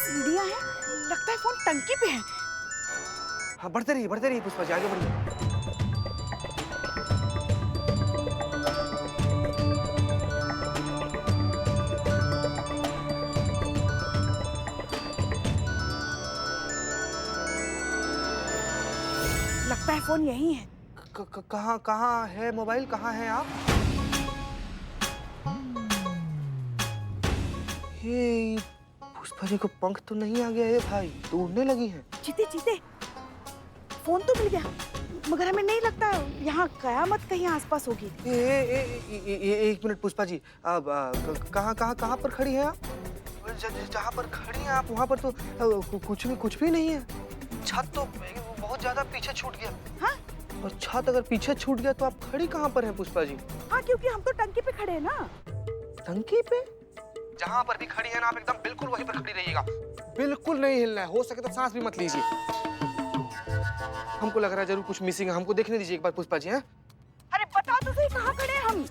सीढ़ियाँ हैं, लगता है फोन टंकी पे है। हाँ बढ़ते रहिए पुष्पा जी, आगे बढ़िए। लगता है फोन यही है। कहाँ है मोबाइल, कहाँ है आप? ये पुष्पा जी को पंख तो नहीं आ गया है भाई, तो उड़ने लगी हैं। जीते फोन तो मिल गया, मगर हमें नहीं लगता यहाँ कयामत कहीं आसपास होगी। एक मिनट पुष्पा जी, अब कहाँ पर खड़ी हैं आप? जहाँ पर खड़ी हैं आप वहाँ पर तो कुछ भी नहीं है। छत तो बहुत ज्यादा पीछे छूट गया। हाँ? और छत अगर पीछे छूट गया तो आप खड़ी कहाँ पर हैं पुष्पा जी? हाँ, क्योंकि हम तो टंकी पे खड़े हैं ना। टंकी पे? जहाँ पर भी खड़ी है ना आप एकदम बिल्कुल वहीं पर खड़ी रहिएगा, बिल्कुल नहीं हिलना है। हो सके तो सांस भी मत लीजिए। हमको लग रहा है जरूर कुछ मिसिंग है, हमको देखने दीजिए एक बार पुष्पा जी। हैं? अरे बताओ तो सही, कहाँ खड़े हैं हम?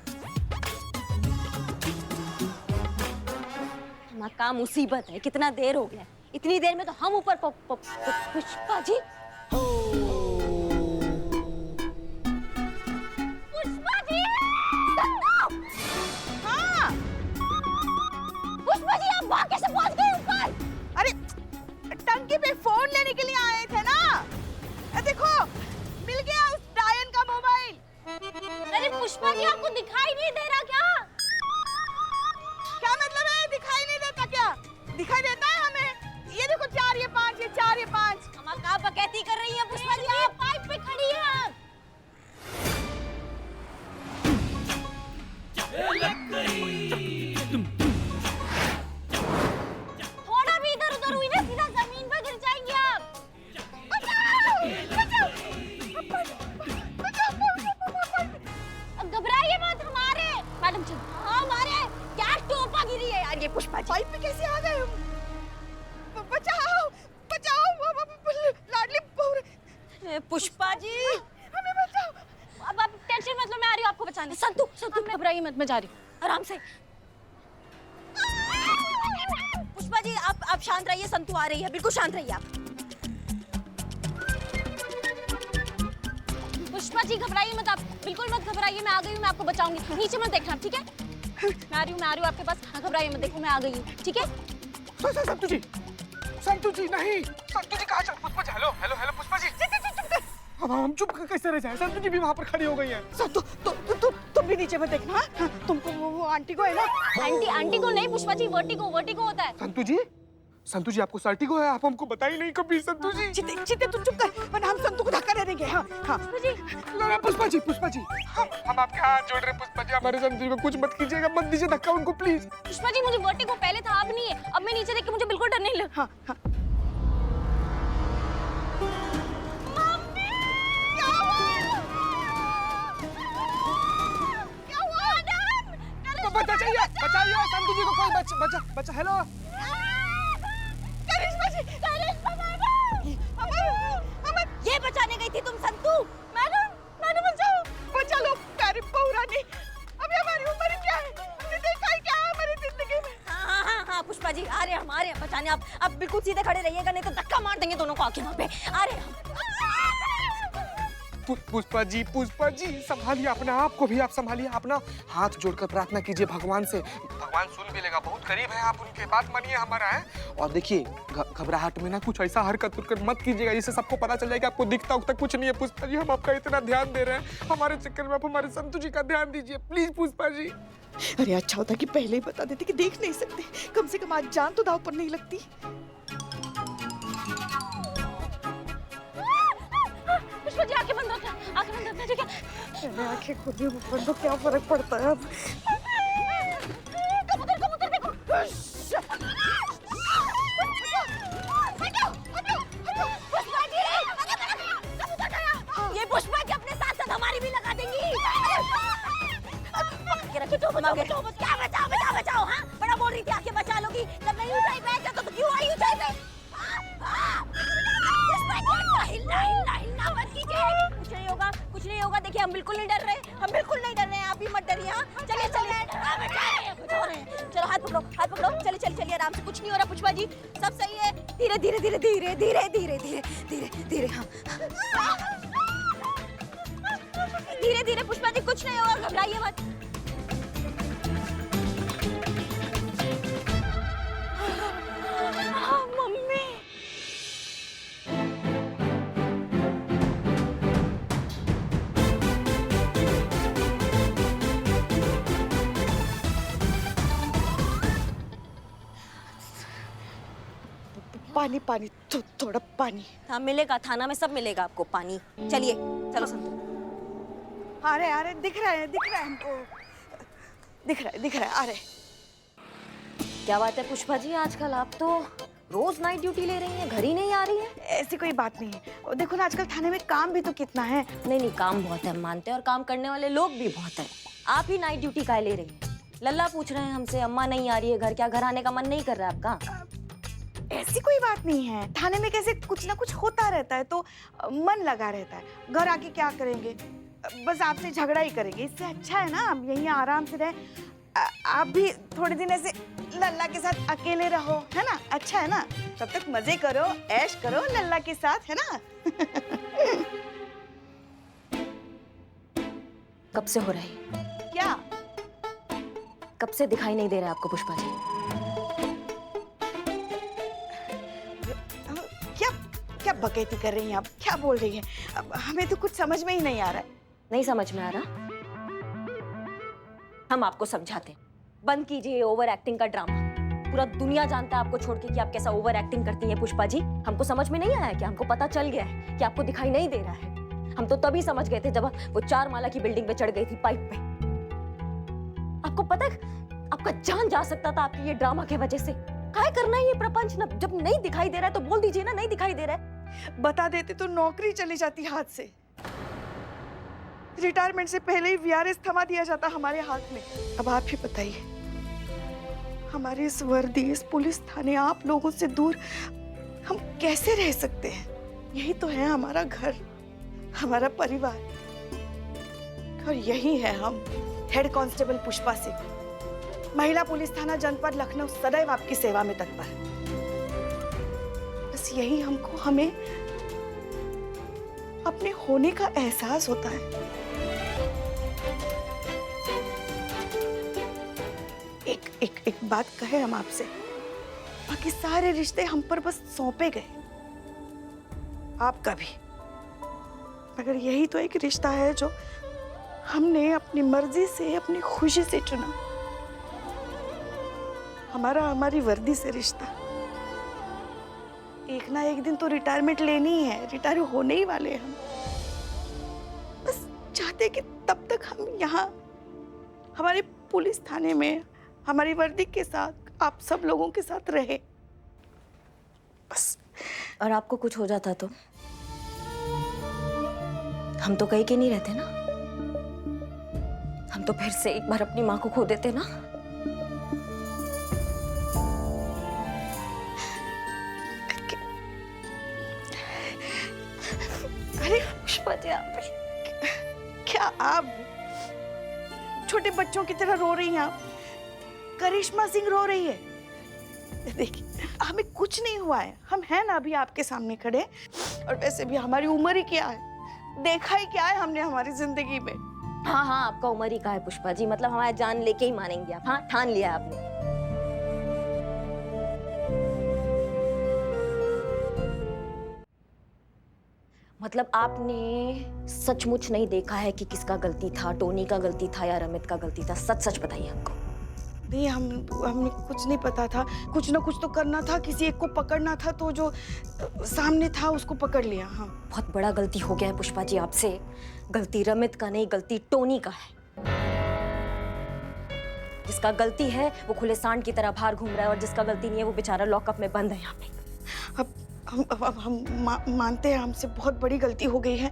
मक्का मुसीबत है, कितना देर हो गया। इतनी देर में तो हम ऊपर पुष्पा जी। पुष्पा जी! हाँ, पुष्पा जी, आप वहाँ कैसे पहुँच गए ऊपर? अरे टंकी पे फोन लेने के लिए आए थे ना। देखो, मिल गया उस डायन का मोबाइल। अरे पुष्पा जी, आपको दिखाई नहीं दे रहा क्या? क्या मतलब है दिखाई नहीं देता क्या? दिखाई देता है हमें। ये देखो 4 ये 5, ये 4 ये 5। हम कहाँ बकैती कर रही हैं पुष्पा जी? आप पाइप पे खड़ी हैं आप। थोड़ा भी इधर उधर हुई ना सीधा जमीन पर गिर जाएंगे आप। अब घबराइए मत, हमारे मैडम जी, हमारे क्या टोपा गिरी है यार ये पुष्पा जी। पाइप पे कैसे आ गए हम? बचाओ बचाओ, लाडली बहू। पुष्पा जी, हमें बचाओ। अब आप टेंशन मत लो, मैं आ रही हूँ आपको बचाने। संतू घबराइए मत, मैं जा रही हूँ आराम से। पुष्पा जी, आप शांत रहिए, संतू आ रही है, बिल्कुल शांत रहिए आप। पुष्पा जी घबराइए मत, आप बिल्कुल मत घबराइए, मैं आ गई हूँ, मैं आपको बचाऊंगी। नीचे मत देखना, ठीक है? मैं आ रही हूँ आपके पास। हाँ, घबराइए मत, देखो मैं आ गई हूँ, ठीक है? संतु जी नहीं, संतु जी कहाँ चल? पुष्पा जी, हेलो पुष्पा जी। अब हम चुप कैसे रह जाए? संतु जी भी वहाँ पर खड़ी हो गई हैं। तुम भी नीचे मत देखना। हाँ? तुमको वो आंटी को है ना। आंटी को नहीं पुष्पा जी, वर्टिगो होता है। संतु जी आपको सर्टिगो है, आप हमको बताई नहीं कभी। संतु जी चिते तू चुप कर, वरना हम संतु को धक्का दे देंगे। हाँ हाँ पुष्पा जी हम आपके हाथ जोड़ रहे। पुष्पा जी हमारे संतु जी को कुछ मत कीजिएगा, मत दीजिए धक्का उनको प्लीज। पुष्पा जी, मुझे वर्टिगो पहले था, अब नहीं है। अब मैं नीचे देख के मुझे बिल्कुल डर नहीं लगा। हाँ हाँ। बचाइए संतु जी को, कोई बचा। हेलो ये बचाने गई थी तुम संतु? मैडम बचा लो प्यारी बहू रानी। अभी हमारी उम्र क्या है? हमने देखा ही क्या है हमारी जिंदगी में? हाँ पुष्पा जी, आ रहे हैं बचाने। आप बिल्कुल सीधे खड़े रहिएगा, नहीं तो धक्का मार देंगे दोनों को आके वहाँ पे। आ रहे हैं। पुष्पा जी संभालिए अपने आप को भी, आप संभालिए अपना। हाथ जोड़कर प्रार्थना कीजिए भगवान से, भगवान सुन भी लेगा। बहुत करीब है आप उनके, बात मानिए हमारा है। और देखिए घबराहट में ना कुछ ऐसा हरकत मत कीजिएगा जिससे सबको पता चल जाए कि आपको दिखता उखता कुछ नहीं है। पुष्पा जी, हम आपका इतना ध्यान दे रहे हैं, हमारे चक्कर में आप हमारे संतु जी का ध्यान दीजिए प्लीज पुष्पा जी। अरे अच्छा होता कि पहले ही बता देते कि देख नहीं सकते, कम से कम आज जान तो दाव पर नहीं लगती। पुष्पा जी, आंखें बंद रखना, ठीक है? आंखें खुली बंद तो क्या फर्क पड़ता है अब? कबूतर देखो। ये पुष्पा जी अपने साथ हमारी भी लगा देंगी। क्या बचाओ? हाँ, बड़ा बोल रही थी आके बचा लोगी, जब नहीं ऊंचाई पे आया तो क्यों आई ऊंचाई पे? हिलना मत कीजिए। कुछ नहीं होगा। देखिए हम बिल्कुल नहीं डर रहे, आप भी मत डरिए। हाँ, चलिए। बचा रहे हैं। आराम से, कुछ नहीं हो रहा पुष्पा जी, सब सही है। धीरे धीरे धीरे धीरे धीरे धीरे धीरे धीरे धीरे, हाँ धीरे धीरे पुष्पा जी, कुछ नहीं होगा, घबराइए मत। हाँ, मम्मी। पानी पानी, थोड़ा पानी। हाँ मिलेगा, थाना में सब मिलेगा आपको पानी। चलिए चलो संतू। अरे अरे दिख रहा है हमको, दिख रहा है। अरे क्या बात है पुष्पा जी, आजकल आप तो रोज नाइट ड्यूटी ले रही हैं, घर ही नहीं आ रही हैं। ऐसी कोई बात नहीं है, और देखो ना आजकल थाने में काम भी तो कितना है। नहीं काम बहुत है, हम मानते हैं, और काम करने वाले लोग भी बहुत हैं। आप ही नाइट ड्यूटी काहे ले रही हैं? लल्ला पूछ रहे हैं हमसे, अम्मा नहीं आ रही है घर, क्या घर आने का मन नहीं कर रहा है आपका? ऐसी कोई बात नहीं है, थाने में कैसे कुछ ना कुछ होता रहता है तो मन लगा रहता है। घर आके क्या करेंगे, बस आपसे झगड़ा ही करेंगे। इससे अच्छा है ना आप यहीं आराम से रहे। आप भी थोड़े दिन ऐसे लल्ला के साथ अकेले रहो, है ना? अच्छा है ना? तब तक मजे करो, ऐश करो लल्ला के साथ, है ना? कब से हो रहा है? क्या कब से दिखाई नहीं दे रहा है आपको पुष्पा जी? क्या बकैती कर रही हैं आप? क्या बोल रही हैं? अब हमें तो कुछ समझ में ही नहीं आ रहा है। नहीं समझ में आ रहा? हम आपको समझाते, बंद कीजिए ओवर एक्टिंग का ड्रामा। पूरा दुनिया जानता है आपको छोड़ के कि आप कैसा ओवर एक्टिंग करती हैं पुष्पा जी। हमको समझ में नहीं आया कि हमको पता चल गया है कि आपको दिखाई नहीं दे रहा है। हम तो तभी समझ गए थे जब वो 4 माला की बिल्डिंग पे चढ़ गई थी पाइप पे। आपको पता है आपका जान जा सकता था आपकी ये ड्रामा की वजह से। क्या करना है ये प्रपंच? ना जब नहीं दिखाई दे रहा है तो बोल दीजिए ना, नहीं दिखाई दे रहा है। बता देते तो नौकरी चली जाती हाथ से। रिटायरमेंट से पहले ही वीआरएस थमा दिया जाता हमारे हाथ में। अब आप ही बताइए, हमारी इस वर्दी, इस पुलिस थाने, आप लोगों से दूर हम कैसे रह सकते हैं? यही तो है हमारा घर, हमारा परिवार, और यही है हम। हेड कांस्टेबल पुष्पा सिंह, महिला पुलिस थाना जनपद लखनऊ, सदैव आपकी सेवा में तत्पर। बस यही हमको, हमें अपने होने का एहसास होता है। एक बात कहे हम आपसे, बाकी सारे रिश्ते हम पर बस सौंपे गए, आपका भी। मगर यही तो एक रिश्ता है जो हमने अपनी मर्जी से, अपनी खुशी से चुना। हमारी वर्दी से रिश्ता। एक ना एक दिन तो रिटायरमेंट लेनी ही है, रिटायर होने ही वाले हैं हम। बस चाहते कि तब तक हम यहाँ हमारे पुलिस थाने में हमारी वर्दी के साथ, आप सब लोगों के साथ रहे, बस। और आपको कुछ हो जाता तो? हम तो कहीं के नहीं रहते ना, हम तो फिर से एक बार अपनी माँ को खो देते ना। अरे पुष्पा जी, आप क्या आप छोटे बच्चों की तरह रो रही हैं? आप करिश्मा सिंह रो रही है। देखिए हमें कुछ नहीं हुआ है, हम हैं ना अभी आपके सामने खड़े। और वैसे भी हमारी उम्र ही क्या है, देखा ही क्या है हमने हमारी जिंदगी में। हाँ आपका उम्र ही का है पुष्पा जी, मतलब हमारा जान लेके ही मानेंगे आप। हाँ ठान लिया आपने। मतलब आपने सचमुच नहीं देखा है कि किसका गलती था, टोनी का गलती था या रमित का गलती था? सच सच बताइए हमको। नहीं, हमें कुछ नहीं पता था। कुछ ना कुछ तो करना था, किसी एक को पकड़ना था, तो जो सामने था उसको पकड़ लिया। हाँ, बहुत बड़ा गलती हो गया है पुष्पा जी आपसे। गलती रमित का नहीं, गलती टोनी का है। जिसका गलती है वो खुले सांड की तरह बाहर घूम रहा है, और जिसका गलती नहीं है वो बेचारा लॉकअप में बंद है यहाँ पे। अब हम मानते हैं हमसे बहुत बड़ी गलती हो गई है,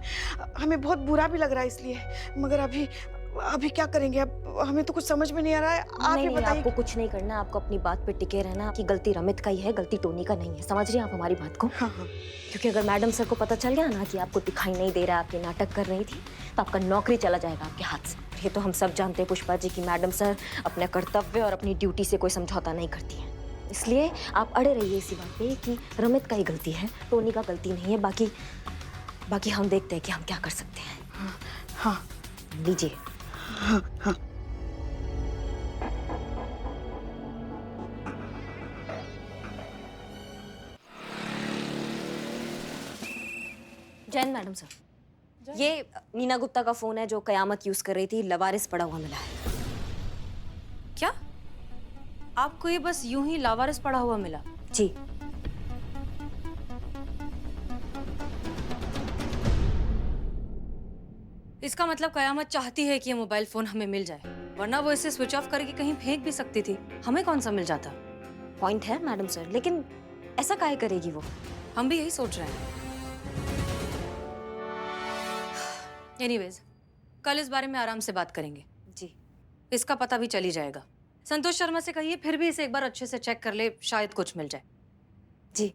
हमें बहुत बुरा भी लग रहा है इसलिए। मगर अभी क्या करेंगे? अब हमें तो कुछ समझ में नहीं आ रहा है। आप ही बताइए। आपको कुछ नहीं करना, आपको अपनी बात पे टिके रहना कि गलती रमित का ही है, गलती टोनी का नहीं है। समझ रही हैं आप हमारी बात को? हाँ। क्योंकि अगर मैडम सर को पता चल गया ना कि आपको दिखाई नहीं दे रहा, आपकी नाटक कर रही थी, तो आपका नौकरी चला जाएगा आपके हाथ से। ये तो हम सब जानते हैं पुष्पा जी की मैडम सर अपने कर्तव्य और अपनी ड्यूटी से कोई समझौता नहीं करती है। इसलिए आप अड़े रहिए इसी बात पे कि रमित का ही गलती है, टोनी का गलती नहीं है। बाकी हम देखते हैं कि हम क्या कर सकते हैं। हाँ लीजिए। हाँ हाँ। जैन मैडम सर, ये नीना गुप्ता का फोन है जो कयामत यूज कर रही थी, लवारिस पड़ा हुआ मिला है। क्या आपको ये बस यूं ही लावारिस पड़ा हुआ मिला? जी। इसका मतलब कयामत चाहती है कि ये मोबाइल फोन हमें मिल जाए, वरना वो इसे स्विच ऑफ करके कहीं फेंक भी सकती थी। हमें कौन सा मिल जाता? पॉइंट है मैडम सर, लेकिन ऐसा काहे करेगी वो? हम भी यही सोच रहे हैं। एनीवेज, कल इस बारे में आराम से बात करेंगे। जी। इसका पता भी चल ही जाएगा। संतोष शर्मा से कहिए फिर भी इसे एक बार अच्छे से चेक कर ले, शायद कुछ मिल जाए। जी।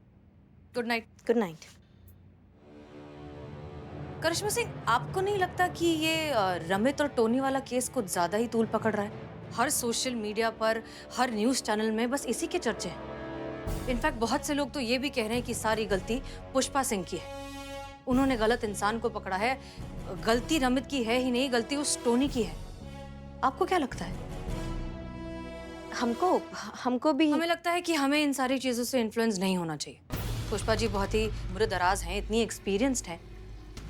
Good night. Good night. Karishma Singh, आपको नहीं लगता कि ये रमित और टोनी वाला केस कुछ ज्यादा ही तूल पकड़ रहा है? हर सोशल मीडिया पर, हर न्यूज चैनल में बस इसी के चर्चे हैं। इनफैक्ट बहुत से लोग तो ये भी कह रहे हैं कि सारी गलती पुष्पा सिंह की है। उन्होंने गलत इंसान को पकड़ा है। गलती रमित की है ही नहीं, गलती उस टोनी की है। आपको क्या लगता है? हमको भी हमें लगता है कि हमें इन सारी चीजों से इन्फ्लुएंस नहीं होना चाहिए। पुष्पा जी बहुत ही मुर्दराज हैं, इतनी एक्सपीरियंस्ड हैं।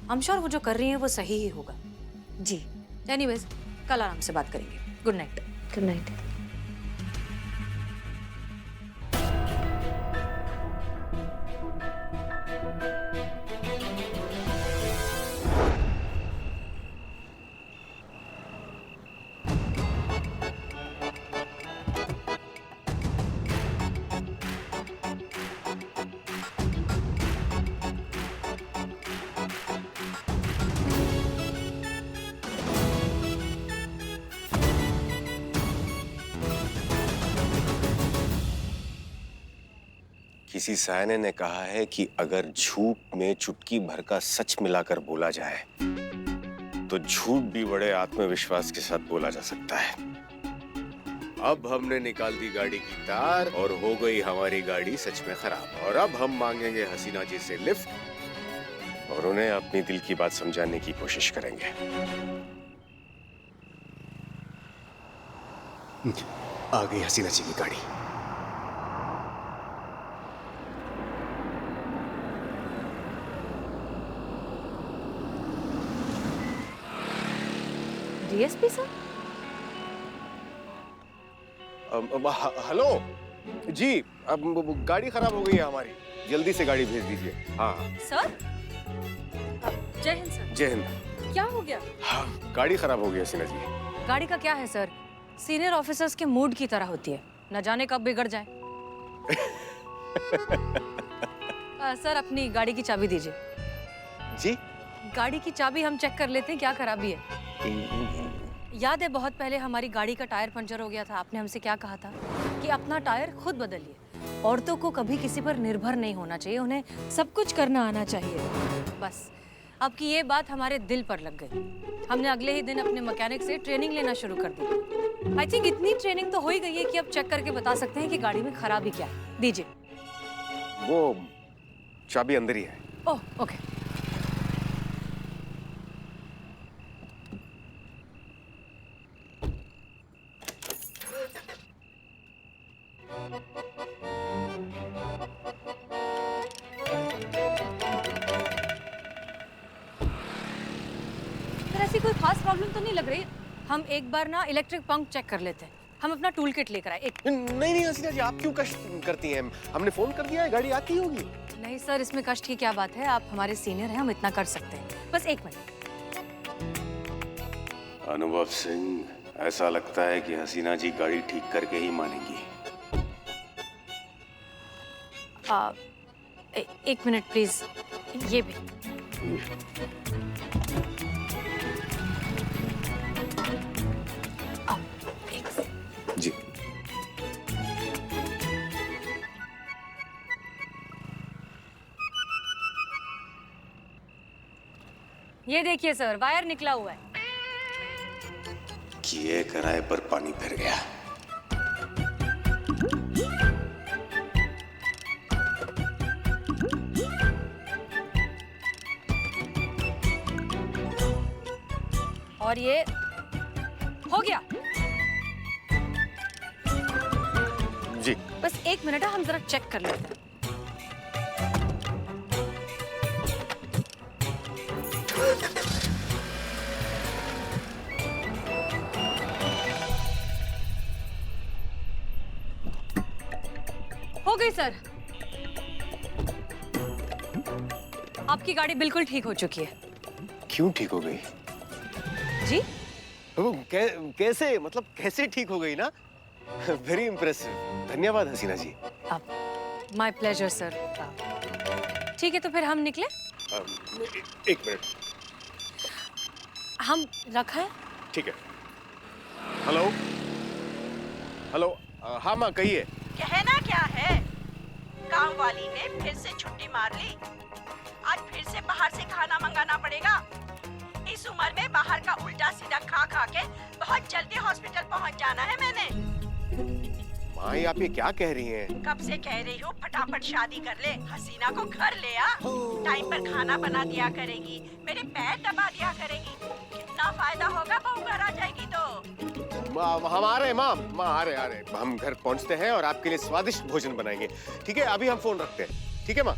I'm sure वो जो कर रही हैं वो सही ही होगा। जी। एनीवेज, कल आराम से बात करेंगे। Good night. Good night. किसी सायने ने कहा है कि अगर झूठ में चुटकी भर का सच मिलाकर बोला जाए तो झूठ भी बड़े आत्मविश्वास के साथ बोला जा सकता है। अब हमने निकाल दी गाड़ी की तार और हो गई हमारी गाड़ी सच में खराब। और अब हम मांगेंगे हसीना जी से लिफ्ट और उन्हें अपनी दिल की बात समझाने की कोशिश करेंगे। आ गई हसीना जी की गाड़ी। DSP sir? हेलो जी, अब गाड़ी खराब हो गई है हमारी, जल्दी से गाड़ी भेज दीजिए। हाँ सर? जय हिंद सर। जय हिंद। क्या हो गया? हाँ, गाड़ी खराब हो गई है हसीना जी। गाड़ी का क्या है सर? सीनियर ऑफिसर्स के मूड की तरह होती है, न जाने कब बिगड़ जाए। सर, अपनी गाड़ी की चाबी दीजिए। जी? गाड़ी की चाबी हम चेक कर लेते हैं क्या खराबी है। याद है बहुत पहले हमारी गाड़ी का टायर पंचर हो गया था, आपने हमसे क्या कहा था कि अपना टायर खुद बदलिए। औरतों को कभी किसी पर निर्भर नहीं होना चाहिए, उन्हें सब कुछ करना आना चाहिए। बस आपकी ये बात हमारे दिल पर लग गई। हमने अगले ही दिन अपने मैकेनिक से ट्रेनिंग लेना शुरू कर दी। आई थिंक इतनी ट्रेनिंग तो हो ही गई है कि अब चेक करके बता सकते हैं कि गाड़ी में खराबी क्या है। दीजिए। वो चाबी अंदर ही है। ओह, ओके। ऐसी कोई खास प्रॉब्लम तो नहीं लग रही। हम एक बार ना इलेक्ट्रिक पंप चेक कर लेते हैं। हम अपना टूल किट लेकर आए। नहीं हसीना जी, आप क्यों कष्ट करती हैं? हमने फोन कर दिया है, गाड़ी आती होगी। नहीं सर, इसमें कष्ट की क्या बात है? आप हमारे सीनियर हैं, हम इतना कर सकते हैं। बस एक मिनट। अनुभव सिंह, ऐसा लगता है कि हसीना जी गाड़ी ठीक करके ही मानेंगी। एक मिनट प्लीज। ये भी। जी। ये देखिए सर, वायर निकला हुआ है। किए कराए पर पानी फिर गया। और ये हो गया। जी बस 1 मिनट है, हम जरा चेक कर लेते हैं। हो गई सर, आपकी गाड़ी बिल्कुल ठीक हो चुकी है। क्यों ठीक हो गई? जी वो कैसे, मतलब कैसे ठीक हो गई ना? वेरी इम्प्रेसिव, धन्यवाद Haseena ji. My pleasure sir. ठीक है, तो फिर हम निकले। एक मिनट, हम रखा है। ठीक है। हेलो हेलो, हाँ माँ कहिए। कहना क्या है, काम वाली ने फिर से छुट्टी मार ली। आज फिर से बाहर से खाना मंगाना पड़ेगा। इस उम्र में बाहर का उल्टा सीधा खा खा के बहुत जल्दी हॉस्पिटल पहुंच जाना है मैंने। माँ आप ये क्या कह रही हैं? कब से कह रही हूँ फटाफट शादी कर ले, हसीना को घर ले आ, टाइम पर खाना बना दिया करेगी, मेरे पैर दबा दिया करेगी। कितना फायदा होगा बहू घर आ जाएगी तो। हम आ रहे हैं माँ आ रहे, हम घर पहुँचते हैं और आपके लिए स्वादिष्ट भोजन बनाएंगे। ठीक है, अभी हम फोन रखते हैं। ठीक है माँ।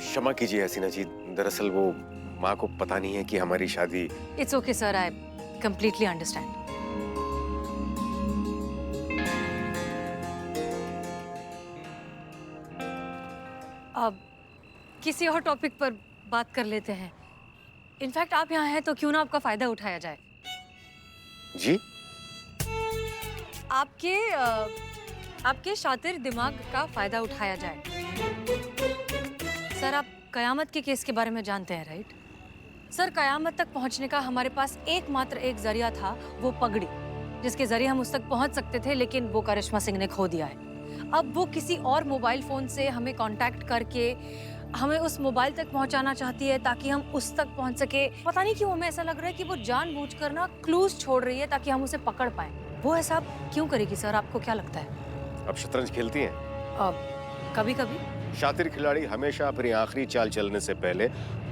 क्षमा कीजिए हसीना जी, दरअसल वो माँ को पता नहीं है कि हमारी शादी। It's okay sir, I completely understand. अब किसी और टॉपिक पर बात कर लेते हैं। इनफैक्ट आप यहाँ हैं तो क्यों ना आपका फायदा उठाया जाए। जी आपके शातिर दिमाग का फायदा उठाया जाए। सर, आप कयामत के केस के बारे में जानते हैं, राइट? सर, कयामत तक पहुंचने का हमारे पास एकमात्र एक जरिया था, वो पगड़ी, जिसके जरिए हम उस तक पहुंच सकते थे, लेकिन वो करिश्मा सिंह ने खो दिया है। अब वो किसी और मोबाइल फोन से हमें कांटेक्ट करके हमें उस मोबाइल तक पहुंचाना चाहती है ताकि हम उस तक पहुंच सके। पता नहीं क्यों हमें ऐसा लग रहा है कि वो जानबूझकर ना क्लूज छोड़ रही है ताकि हम उसे पकड़ पाएं। वो ऐसा क्यों करेगी सर, आपको क्या लगता है? अब शतरंज खेलती हैं? कभी कभी। शातिर खिलाड़ी हमेशा अपनी आखिरी चाल चलने से पहले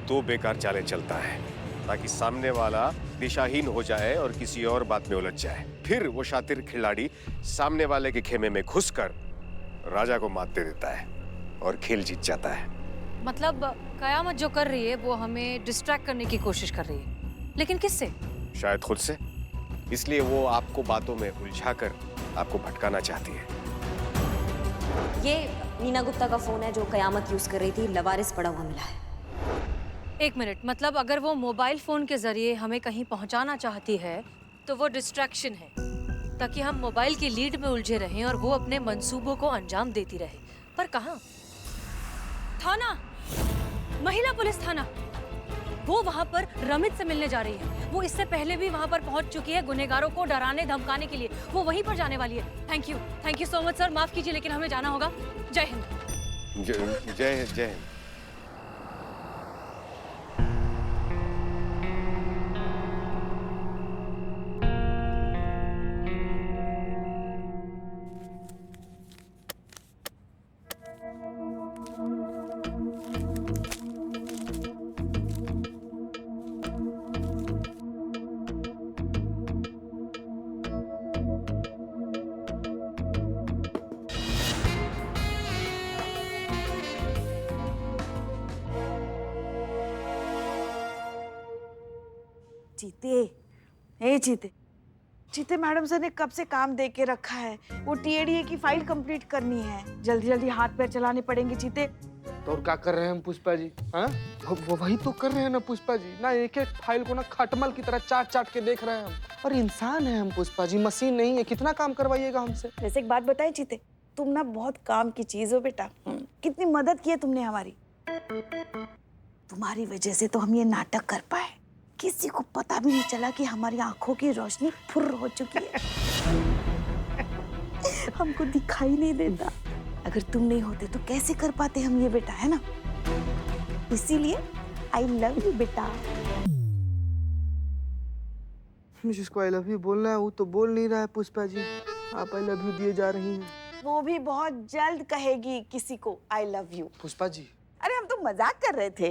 2 बेकार चालें चलता है ताकि सामने वाला दिशाहीन हो जाए और किसी और बात में उलझ जाए। फिर वो शातिर खिलाड़ी सामने वाले के खेमे में घुसकर राजा को मात दे देता है और खेल जीत जाता है। मतलब कयामत जो कर रही है वो हमें डिस्ट्रैक्ट करने की कोशिश कर रही है, लेकिन किससे? शायद खुद से। इसलिए वो आपको बातों में उलझाकर आपको भटकाना चाहती है। ये नीना गुप्ता का फोन है जो कयामत यूज कर रही थी, लवारिस पड़ा हुआ मिला है। 1 मिनट, मतलब अगर वो मोबाइल फोन के जरिए हमें कहीं पहुंचाना चाहती है तो वो डिस्ट्रैक्शन है ताकि हम मोबाइल की लीड में उलझे रहें और वो अपने मंसूबों को अंजाम देती रहे। पर कहाँ? थाना, महिला पुलिस थाना, वो वहां पर रमित से मिलने जा रही है। वो इससे पहले भी वहां पर पहुंच चुकी है गुनहगारों को डराने धमकाने के लिए। वो वहीं पर जाने वाली है। Thank you so much sir, माफ कीजिए लेकिन हमें जाना होगा। जय हिंद। जय हिंद। जीते मैडम सर ने कब से काम दे के रखा है। वो टीएडीए की फाइल कंप्लीट करनी है, जल्दी जल्दी हाथ पैर चलाने पड़ेंगे जीते। तो और क्या कर रहे हैं हम पुष्पा जी? हाँ, वो वही तो कर रहे हैं ना पुष्पा जी, ना एक एक फाइल को ना खटमल की तरह चाट के देख रहे हैं हम। और इंसान है हम पुष्पा जी, मशीन नहीं है। कितना काम करवाइएगा हमसे? वैसे एक बात बताएं जीते, तुम ना बहुत काम की चीज हो बेटा। कितनी मदद की है तुमने हमारी। तुम्हारी वजह से तो हम ये नाटक कर पाए। किसी को पता भी नहीं चला कि हमारी आंखों की रोशनी फुर्र हो चुकी है। हमको दिखाई नहीं देता। अगर तुम नहीं होते तो कैसे कर पाते हम ये बेटा, है ना? इसीलिए आई लव यू बेटा। जिसको आई लव यू बोलना है वो तो बोल नहीं रहा है पुष्पा जी। आप आई लव यू दिए जा रही हैं। वो भी बहुत जल्द कहेगी किसी को I love you. Pushpa ji, अरे हम तो मजाक कर रहे थे।